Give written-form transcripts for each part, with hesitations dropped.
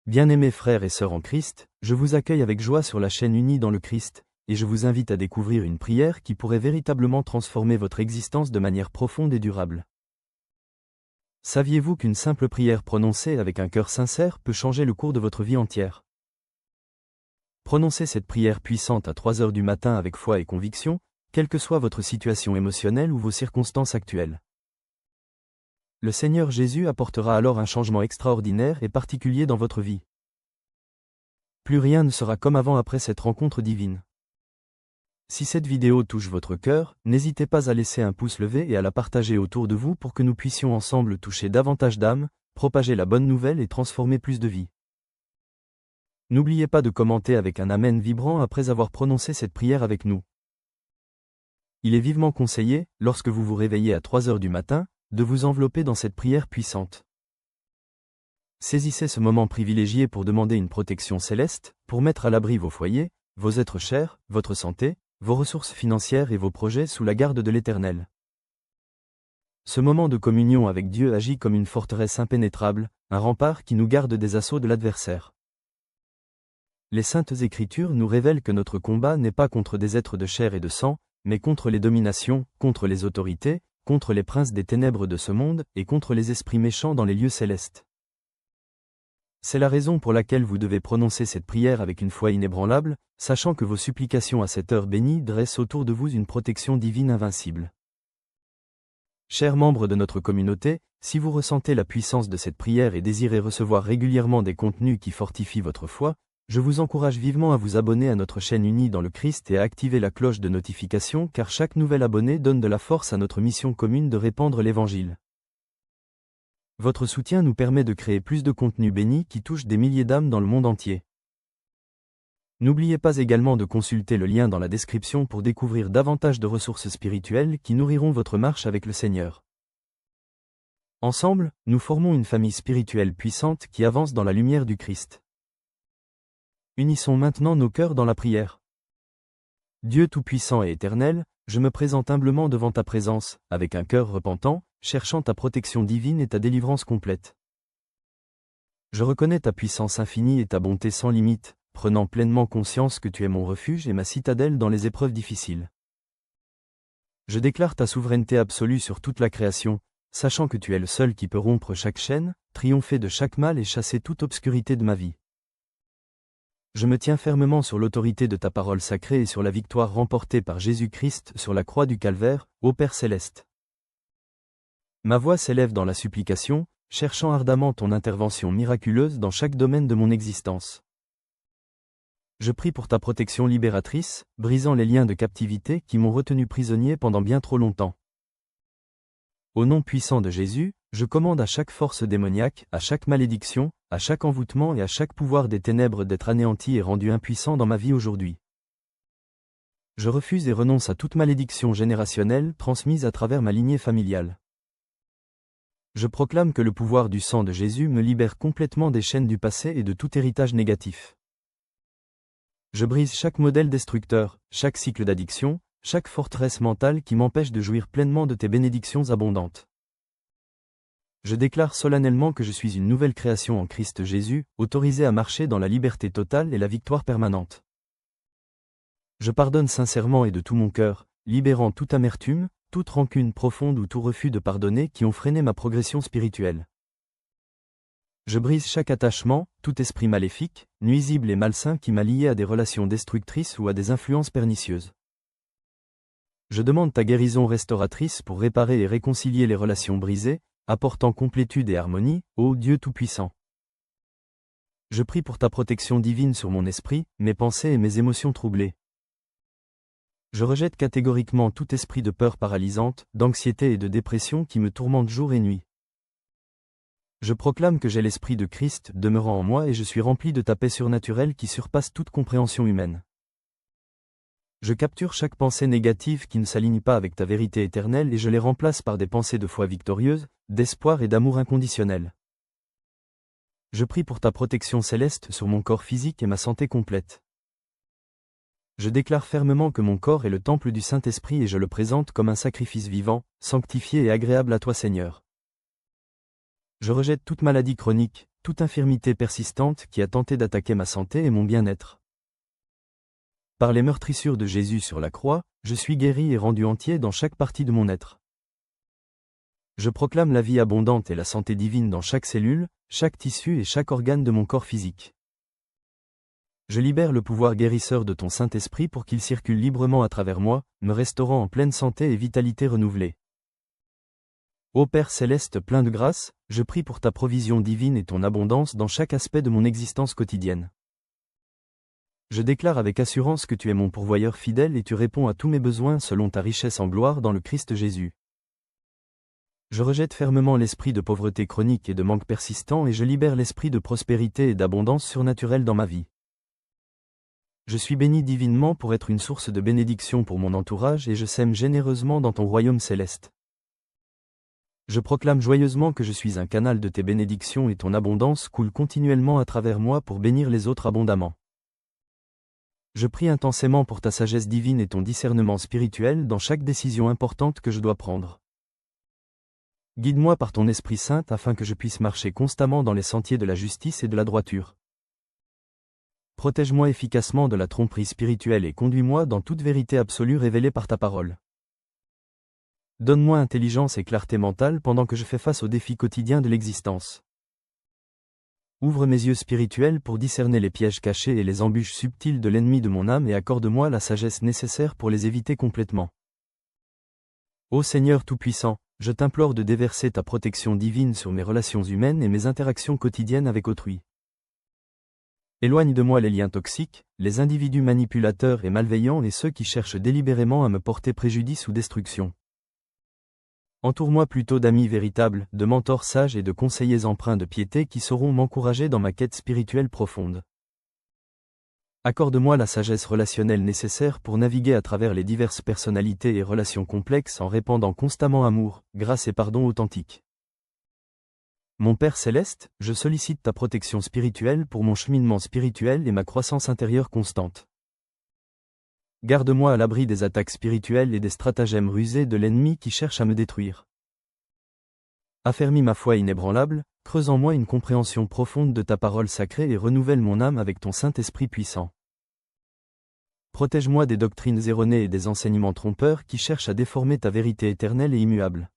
Bien-aimés frères et sœurs en Christ, je vous accueille avec joie sur la chaîne Unie dans le Christ, et je vous invite à découvrir une prière qui pourrait véritablement transformer votre existence de manière profonde et durable. Saviez-vous qu'une simple prière prononcée avec un cœur sincère peut changer le cours de votre vie entière? Prononcez cette prière puissante à 3 heures du matin avec foi et conviction, quelle que soit votre situation émotionnelle ou vos circonstances actuelles. Le Seigneur Jésus apportera alors un changement extraordinaire et particulier dans votre vie. Plus rien ne sera comme avant après cette rencontre divine. Si cette vidéo touche votre cœur, n'hésitez pas à laisser un pouce levé et à la partager autour de vous pour que nous puissions ensemble toucher davantage d'âmes, propager la bonne nouvelle et transformer plus de vies. N'oubliez pas de commenter avec un Amen vibrant après avoir prononcé cette prière avec nous. Il est vivement conseillé, lorsque vous vous réveillez à 3 heures du matin, de vous envelopper dans cette prière puissante. Saisissez ce moment privilégié pour demander une protection céleste, pour mettre à l'abri vos foyers, vos êtres chers, votre santé, vos ressources financières et vos projets sous la garde de l'Éternel. Ce moment de communion avec Dieu agit comme une forteresse impénétrable, un rempart qui nous garde des assauts de l'adversaire. Les Saintes Écritures nous révèlent que notre combat n'est pas contre des êtres de chair et de sang, mais contre les dominations, contre les autorités, contre les princes des ténèbres de ce monde et contre les esprits méchants dans les lieux célestes. C'est la raison pour laquelle vous devez prononcer cette prière avec une foi inébranlable, sachant que vos supplications à cette heure bénie dressent autour de vous une protection divine invincible. Chers membres de notre communauté, si vous ressentez la puissance de cette prière et désirez recevoir régulièrement des contenus qui fortifient votre foi, je vous encourage vivement à vous abonner à notre chaîne Unie dans le Christ et à activer la cloche de notification car chaque nouvel abonné donne de la force à notre mission commune de répandre l'Évangile. Votre soutien nous permet de créer plus de contenus bénis qui touchent des milliers d'âmes dans le monde entier. N'oubliez pas également de consulter le lien dans la description pour découvrir davantage de ressources spirituelles qui nourriront votre marche avec le Seigneur. Ensemble, nous formons une famille spirituelle puissante qui avance dans la lumière du Christ. Unissons maintenant nos cœurs dans la prière. Dieu Tout-Puissant et Éternel, je me présente humblement devant ta présence, avec un cœur repentant, cherchant ta protection divine et ta délivrance complète. Je reconnais ta puissance infinie et ta bonté sans limite, prenant pleinement conscience que tu es mon refuge et ma citadelle dans les épreuves difficiles. Je déclare ta souveraineté absolue sur toute la création, sachant que tu es le seul qui peut rompre chaque chaîne, triompher de chaque mal et chasser toute obscurité de ma vie. Je me tiens fermement sur l'autorité de ta parole sacrée et sur la victoire remportée par Jésus-Christ sur la croix du Calvaire, ô Père céleste. Ma voix s'élève dans la supplication, cherchant ardemment ton intervention miraculeuse dans chaque domaine de mon existence. Je prie pour ta protection libératrice, brisant les liens de captivité qui m'ont retenu prisonnier pendant bien trop longtemps. Au nom puissant de Jésus, je commande à chaque force démoniaque, à chaque malédiction, à chaque envoûtement et à chaque pouvoir des ténèbres d'être anéanti et rendu impuissant dans ma vie aujourd'hui. Je refuse et renonce à toute malédiction générationnelle transmise à travers ma lignée familiale. Je proclame que le pouvoir du sang de Jésus me libère complètement des chaînes du passé et de tout héritage négatif. Je brise chaque modèle destructeur, chaque cycle d'addiction, chaque forteresse mentale qui m'empêche de jouir pleinement de tes bénédictions abondantes. Je déclare solennellement que je suis une nouvelle création en Christ Jésus, autorisée à marcher dans la liberté totale et la victoire permanente. Je pardonne sincèrement et de tout mon cœur, libérant toute amertume, toute rancune profonde ou tout refus de pardonner qui ont freiné ma progression spirituelle. Je brise chaque attachement, tout esprit maléfique, nuisible et malsain qui m'a lié à des relations destructrices ou à des influences pernicieuses. Je demande ta guérison restauratrice pour réparer et réconcilier les relations brisées, apportant complétude et harmonie, ô Dieu Tout-Puissant. Je prie pour ta protection divine sur mon esprit, mes pensées et mes émotions troublées. Je rejette catégoriquement tout esprit de peur paralysante, d'anxiété et de dépression qui me tourmente jour et nuit. Je proclame que j'ai l'Esprit de Christ demeurant en moi et je suis rempli de ta paix surnaturelle qui surpasse toute compréhension humaine. Je capture chaque pensée négative qui ne s'aligne pas avec ta vérité éternelle et je les remplace par des pensées de foi victorieuse, d'espoir et d'amour inconditionnel. Je prie pour ta protection céleste sur mon corps physique et ma santé complète. Je déclare fermement que mon corps est le temple du Saint-Esprit et je le présente comme un sacrifice vivant, sanctifié et agréable à toi Seigneur. Je rejette toute maladie chronique, toute infirmité persistante qui a tenté d'attaquer ma santé et mon bien-être. Par les meurtrissures de Jésus sur la croix, je suis guéri et rendu entier dans chaque partie de mon être. Je proclame la vie abondante et la santé divine dans chaque cellule, chaque tissu et chaque organe de mon corps physique. Je libère le pouvoir guérisseur de ton Saint-Esprit pour qu'il circule librement à travers moi, me restaurant en pleine santé et vitalité renouvelée. Ô Père céleste plein de grâce, je prie pour ta provision divine et ton abondance dans chaque aspect de mon existence quotidienne. Je déclare avec assurance que tu es mon pourvoyeur fidèle et tu réponds à tous mes besoins selon ta richesse en gloire dans le Christ Jésus. Je rejette fermement l'esprit de pauvreté chronique et de manque persistant et je libère l'esprit de prospérité et d'abondance surnaturelle dans ma vie. Je suis béni divinement pour être une source de bénédiction pour mon entourage et je sème généreusement dans ton royaume céleste. Je proclame joyeusement que je suis un canal de tes bénédictions et ton abondance coule continuellement à travers moi pour bénir les autres abondamment. Je prie intensément pour ta sagesse divine et ton discernement spirituel dans chaque décision importante que je dois prendre. Guide-moi par ton Esprit Saint afin que je puisse marcher constamment dans les sentiers de la justice et de la droiture. Protège-moi efficacement de la tromperie spirituelle et conduis-moi dans toute vérité absolue révélée par ta parole. Donne-moi intelligence et clarté mentale pendant que je fais face aux défis quotidiens de l'existence. Ouvre mes yeux spirituels pour discerner les pièges cachés et les embûches subtiles de l'ennemi de mon âme et accorde-moi la sagesse nécessaire pour les éviter complètement. Ô Seigneur Tout-Puissant, je t'implore de déverser ta protection divine sur mes relations humaines et mes interactions quotidiennes avec autrui. Éloigne de moi les liens toxiques, les individus manipulateurs et malveillants et ceux qui cherchent délibérément à me porter préjudice ou destruction. Entoure-moi plutôt d'amis véritables, de mentors sages et de conseillers empreints de piété qui sauront m'encourager dans ma quête spirituelle profonde. Accorde-moi la sagesse relationnelle nécessaire pour naviguer à travers les diverses personnalités et relations complexes en répandant constamment amour, grâce et pardon authentiques. Mon Père céleste, je sollicite ta protection spirituelle pour mon cheminement spirituel et ma croissance intérieure constante. Garde-moi à l'abri des attaques spirituelles et des stratagèmes rusés de l'ennemi qui cherche à me détruire. Affermis ma foi inébranlable, creuse en moi une compréhension profonde de ta parole sacrée et renouvelle mon âme avec ton Saint-Esprit puissant. Protège-moi des doctrines erronées et des enseignements trompeurs qui cherchent à déformer ta vérité éternelle et immuable.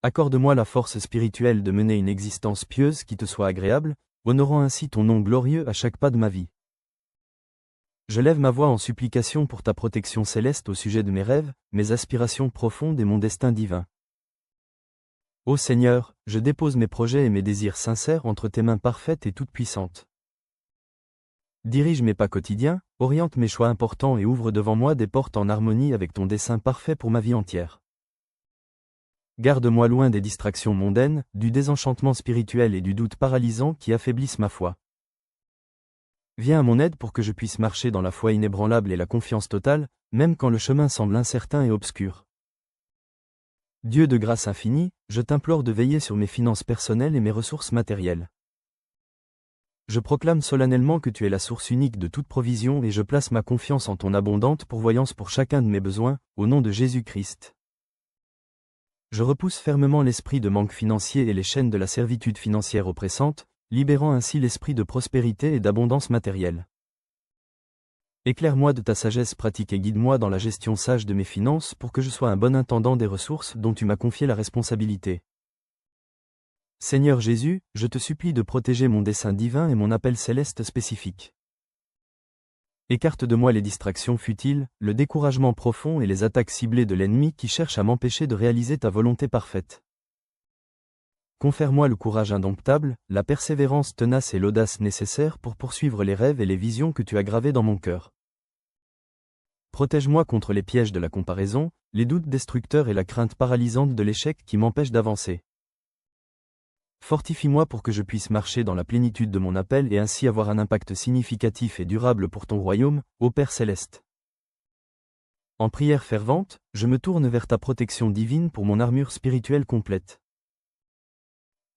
Accorde-moi la force spirituelle de mener une existence pieuse qui te soit agréable, honorant ainsi ton nom glorieux à chaque pas de ma vie. Je lève ma voix en supplication pour ta protection céleste au sujet de mes rêves, mes aspirations profondes et mon destin divin. Ô Seigneur, je dépose mes projets et mes désirs sincères entre tes mains parfaites et toutes puissantes. Dirige mes pas quotidiens, oriente mes choix importants et ouvre devant moi des portes en harmonie avec ton dessein parfait pour ma vie entière. Garde-moi loin des distractions mondaines, du désenchantement spirituel et du doute paralysant qui affaiblissent ma foi. Viens à mon aide pour que je puisse marcher dans la foi inébranlable et la confiance totale, même quand le chemin semble incertain et obscur. Dieu de grâce infinie, je t'implore de veiller sur mes finances personnelles et mes ressources matérielles. Je proclame solennellement que tu es la source unique de toute provision et je place ma confiance en ton abondante pourvoyance pour chacun de mes besoins, au nom de Jésus-Christ. Je repousse fermement l'esprit de manque financier et les chaînes de la servitude financière oppressante, libérant ainsi l'esprit de prospérité et d'abondance matérielle. Éclaire-moi de ta sagesse pratique et guide-moi dans la gestion sage de mes finances pour que je sois un bon intendant des ressources dont tu m'as confié la responsabilité. Seigneur Jésus, je te supplie de protéger mon dessein divin et mon appel céleste spécifique. Écarte de moi les distractions futiles, le découragement profond et les attaques ciblées de l'ennemi qui cherchent à m'empêcher de réaliser ta volonté parfaite. Confère-moi le courage indomptable, la persévérance tenace et l'audace nécessaires pour poursuivre les rêves et les visions que tu as gravés dans mon cœur. Protège-moi contre les pièges de la comparaison, les doutes destructeurs et la crainte paralysante de l'échec qui m'empêchent d'avancer. Fortifie-moi pour que je puisse marcher dans la plénitude de mon appel et ainsi avoir un impact significatif et durable pour ton royaume, ô Père céleste. En prière fervente, je me tourne vers ta protection divine pour mon armure spirituelle complète.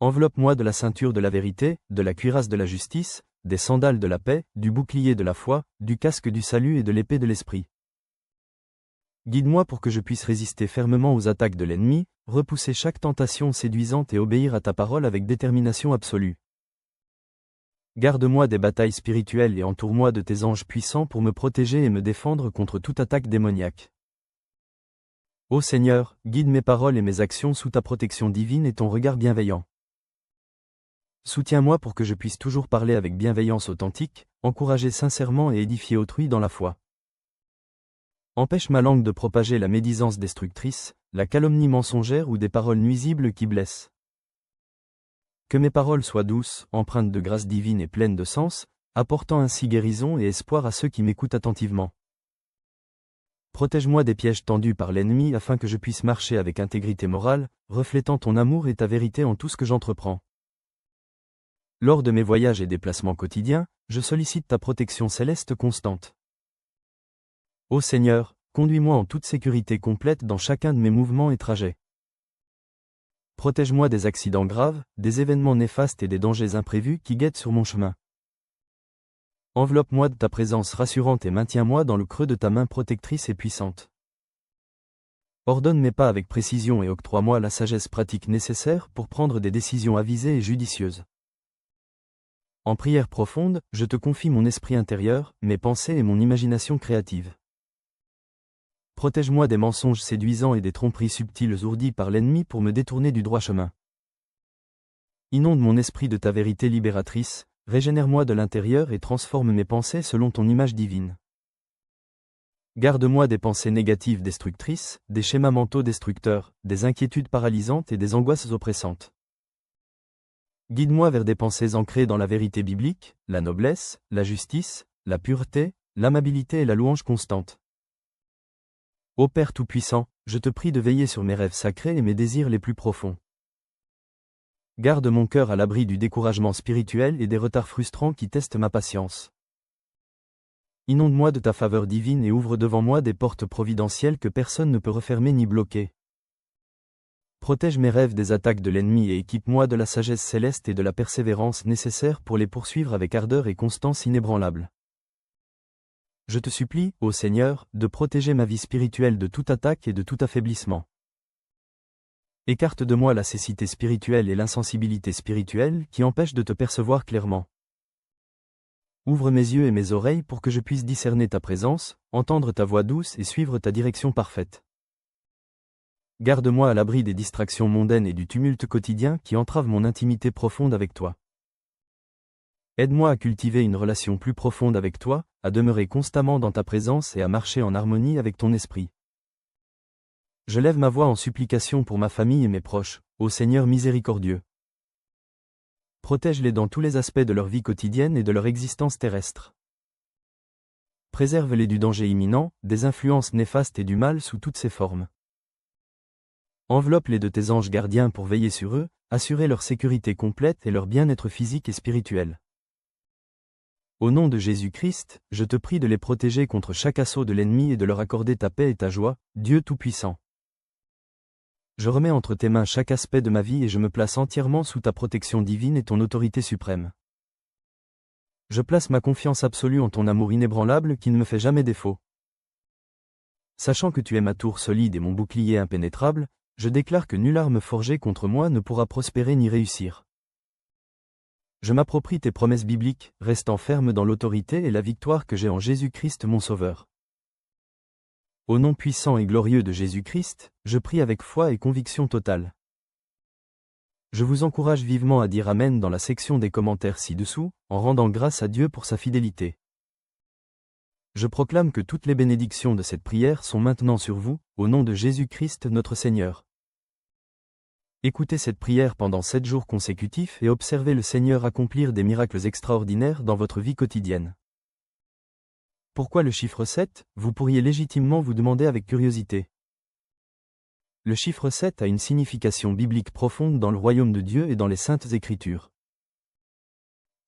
Enveloppe-moi de la ceinture de la vérité, de la cuirasse de la justice, des sandales de la paix, du bouclier de la foi, du casque du salut et de l'épée de l'esprit. Guide-moi pour que je puisse résister fermement aux attaques de l'ennemi, repousser chaque tentation séduisante et obéir à ta parole avec détermination absolue. Garde-moi des batailles spirituelles et entoure-moi de tes anges puissants pour me protéger et me défendre contre toute attaque démoniaque. Ô Seigneur, guide mes paroles et mes actions sous ta protection divine et ton regard bienveillant. Soutiens-moi pour que je puisse toujours parler avec bienveillance authentique, encourager sincèrement et édifier autrui dans la foi. Empêche ma langue de propager la médisance destructrice, la calomnie mensongère ou des paroles nuisibles qui blessent. Que mes paroles soient douces, empreintes de grâce divine et pleines de sens, apportant ainsi guérison et espoir à ceux qui m'écoutent attentivement. Protège-moi des pièges tendus par l'ennemi afin que je puisse marcher avec intégrité morale, reflétant ton amour et ta vérité en tout ce que j'entreprends. Lors de mes voyages et déplacements quotidiens, je sollicite ta protection céleste constante. Ô Seigneur, conduis-moi en toute sécurité complète dans chacun de mes mouvements et trajets. Protège-moi des accidents graves, des événements néfastes et des dangers imprévus qui guettent sur mon chemin. Enveloppe-moi de ta présence rassurante et maintiens-moi dans le creux de ta main protectrice et puissante. Ordonne mes pas avec précision et octroie-moi la sagesse pratique nécessaire pour prendre des décisions avisées et judicieuses. En prière profonde, je te confie mon esprit intérieur, mes pensées et mon imagination créative. Protège-moi des mensonges séduisants et des tromperies subtiles ourdies par l'ennemi pour me détourner du droit chemin. Inonde mon esprit de ta vérité libératrice, régénère-moi de l'intérieur et transforme mes pensées selon ton image divine. Garde-moi des pensées négatives destructrices, des schémas mentaux destructeurs, des inquiétudes paralysantes et des angoisses oppressantes. Guide-moi vers des pensées ancrées dans la vérité biblique, la noblesse, la justice, la pureté, l'amabilité et la louange constante. Ô Père Tout-Puissant, je te prie de veiller sur mes rêves sacrés et mes désirs les plus profonds. Garde mon cœur à l'abri du découragement spirituel et des retards frustrants qui testent ma patience. Inonde-moi de ta faveur divine et ouvre devant moi des portes providentielles que personne ne peut refermer ni bloquer. Protège mes rêves des attaques de l'ennemi et équipe-moi de la sagesse céleste et de la persévérance nécessaires pour les poursuivre avec ardeur et constance inébranlable. Je te supplie, ô Seigneur, de protéger ma vie spirituelle de toute attaque et de tout affaiblissement. Écarte de moi la cécité spirituelle et l'insensibilité spirituelle qui empêchent de te percevoir clairement. Ouvre mes yeux et mes oreilles pour que je puisse discerner ta présence, entendre ta voix douce et suivre ta direction parfaite. Garde-moi à l'abri des distractions mondaines et du tumulte quotidien qui entravent mon intimité profonde avec toi. Aide-moi à cultiver une relation plus profonde avec toi, à demeurer constamment dans ta présence et à marcher en harmonie avec ton esprit. Je lève ma voix en supplication pour ma famille et mes proches, ô Seigneur miséricordieux. Protège-les dans tous les aspects de leur vie quotidienne et de leur existence terrestre. Préserve-les du danger imminent, des influences néfastes et du mal sous toutes ses formes. Enveloppe-les de tes anges gardiens pour veiller sur eux, assurer leur sécurité complète et leur bien-être physique et spirituel. Au nom de Jésus-Christ, je te prie de les protéger contre chaque assaut de l'ennemi et de leur accorder ta paix et ta joie, Dieu Tout-Puissant. Je remets entre tes mains chaque aspect de ma vie et je me place entièrement sous ta protection divine et ton autorité suprême. Je place ma confiance absolue en ton amour inébranlable qui ne me fait jamais défaut. Sachant que tu es ma tour solide et mon bouclier impénétrable, je déclare que nulle arme forgée contre moi ne pourra prospérer ni réussir. Je m'approprie tes promesses bibliques, restant ferme dans l'autorité et la victoire que j'ai en Jésus-Christ mon Sauveur. Au nom puissant et glorieux de Jésus-Christ, je prie avec foi et conviction totale. Je vous encourage vivement à dire Amen dans la section des commentaires ci-dessous, en rendant grâce à Dieu pour sa fidélité. Je proclame que toutes les bénédictions de cette prière sont maintenant sur vous, au nom de Jésus-Christ notre Seigneur. Écoutez cette prière pendant 7 jours consécutifs et observez le Seigneur accomplir des miracles extraordinaires dans votre vie quotidienne. Pourquoi le chiffre 7, vous pourriez légitimement vous demander avec curiosité. Le chiffre 7 a une signification biblique profonde dans le royaume de Dieu et dans les saintes Écritures.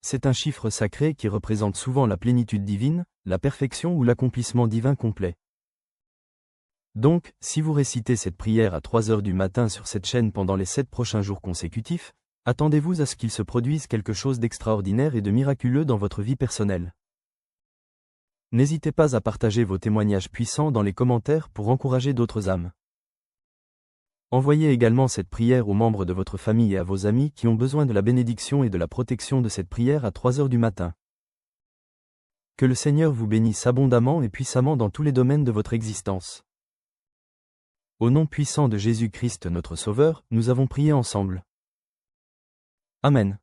C'est un chiffre sacré qui représente souvent la plénitude divine, la perfection ou l'accomplissement divin complet. Donc, si vous récitez cette prière à 3 heures du matin sur cette chaîne pendant les 7 prochains jours consécutifs, attendez-vous à ce qu'il se produise quelque chose d'extraordinaire et de miraculeux dans votre vie personnelle. N'hésitez pas à partager vos témoignages puissants dans les commentaires pour encourager d'autres âmes. Envoyez également cette prière aux membres de votre famille et à vos amis qui ont besoin de la bénédiction et de la protection de cette prière à 3 heures du matin. Que le Seigneur vous bénisse abondamment et puissamment dans tous les domaines de votre existence. Au nom puissant de Jésus-Christ notre Sauveur, nous avons prié ensemble. Amen.